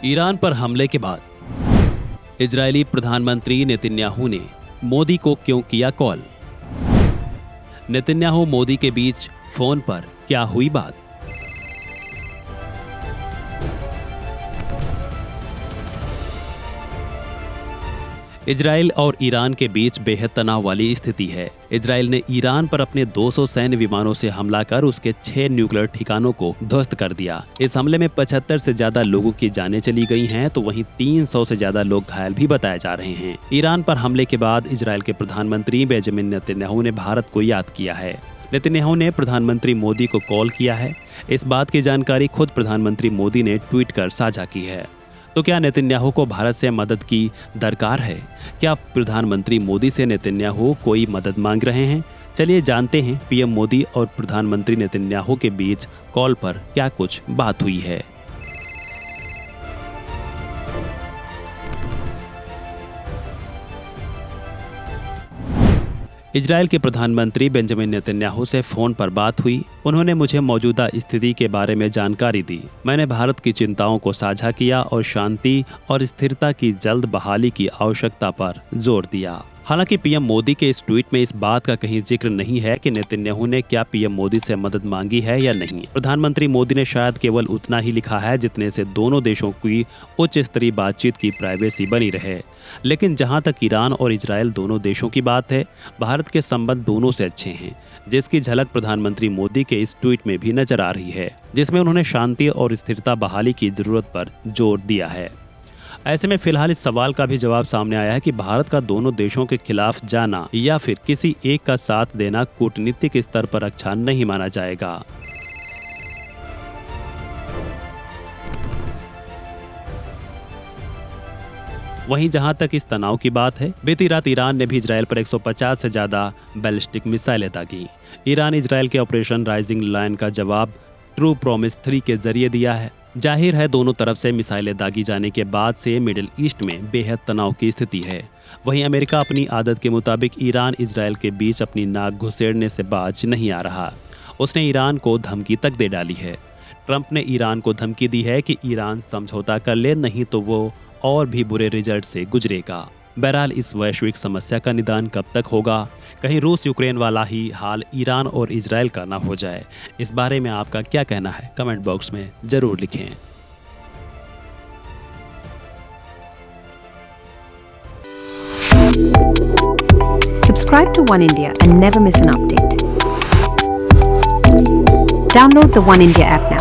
Iran पर हमले के बाद इजरायली प्रधानमंत्री नेतन्याहू ने मोदी को क्यों किया कॉल? नेतन्याहू मोदी के बीच फोन पर क्या हुई बात? इजराइल और ईरान के बीच बेहद तनाव वाली स्थिति है। इजराइल ने ईरान पर अपने 200 सैन्य विमानों से हमला कर उसके 6 न्यूक्लियर ठिकानों को ध्वस्त कर दिया। इस हमले में 75 से ज्यादा लोगों की जानें चली गई हैं, तो वहीं 300 से ज्यादा लोग घायल भी बताए जा रहे हैं। ईरान पर हमले के बाद इजराइल के प्रधानमंत्री बेंजामिन नेतन्याहू ने भारत को याद किया है। नेतन्याहू ने प्रधानमंत्री मोदी को कॉल किया है। इस बात की जानकारी खुद प्रधानमंत्री मोदी ने ट्वीट कर साझा की है। तो क्या नेतन्याहू को भारत से मदद की दरकार है? क्या प्रधानमंत्री मोदी से नेतन्याहू कोई मदद मांग रहे हैं? चलिए जानते हैं पीएम मोदी और प्रधानमंत्री नेतन्याहू के बीच कॉल पर क्या कुछ बात हुई है। इजराइल के प्रधानमंत्री बेंजामिन नेतन्याहू से फोन पर बात हुई। उन्होंने मुझे मौजूदा स्थिति के बारे में जानकारी दी। मैंने भारत की चिंताओं को साझा किया और शांति और स्थिरता की जल्द बहाली की आवश्यकता पर जोर दिया। हालांकि पीएम मोदी के इस ट्वीट में इस बात का कहीं जिक्र नहीं है कि नेतन्याहू ने क्या पीएम मोदी से मदद मांगी है या नहीं। प्रधानमंत्री मोदी ने शायद केवल उतना ही लिखा है जितने से दोनों देशों की उच्च स्तरीय बातचीत की प्राइवेसी बनी रहे। लेकिन जहां तक ईरान और इजराइल दोनों देशों की बात है, भारत के संबंध दोनों से अच्छे हैं, जिसकी झलक प्रधानमंत्री मोदी के इस ट्वीट में भी नजर आ रही है, जिसमें उन्होंने शांति और स्थिरता बहाली की जरूरत पर जोर दिया है। ऐसे में फिलहाल इस सवाल का भी जवाब सामने आया है कि भारत का दोनों देशों के खिलाफ जाना या फिर किसी एक का साथ देना कूटनीतिक स्तर पर अच्छा नहीं माना जाएगा। वहीं जहां तक इस तनाव की बात है, बीती रात ईरान ने भी इजराइल पर 150 से ज्यादा बैलिस्टिक मिसाइलें दागी। ईरान इजराइल के ऑपरेशन राइजिंग लायन का जवाब ट्रू प्रॉमिस 3 के जरिए दिया है। जाहिर है दोनों तरफ से मिसाइलें दागी जाने के बाद से मिडिल ईस्ट में बेहद तनाव की स्थिति है। वहीं अमेरिका अपनी आदत के मुताबिक ईरान इजराइल के बीच अपनी नाक घुसेड़ने से बाज नहीं आ रहा। उसने ईरान को धमकी तक दे डाली है। ट्रंप ने ईरान को धमकी दी है कि ईरान समझौता कर ले, नहीं तो वो और भी बुरे रिजल्ट से गुजरेगा। बहरहाल इस वैश्विक समस्या का निदान कब तक होगा? कहीं रूस यूक्रेन वाला ही हाल ईरान और इजराइल का ना हो जाए। इस बारे में आपका क्या कहना है? कमेंट बॉक्स में जरूर लिखें। Subscribe to One India and never miss an update. Download the One India app now.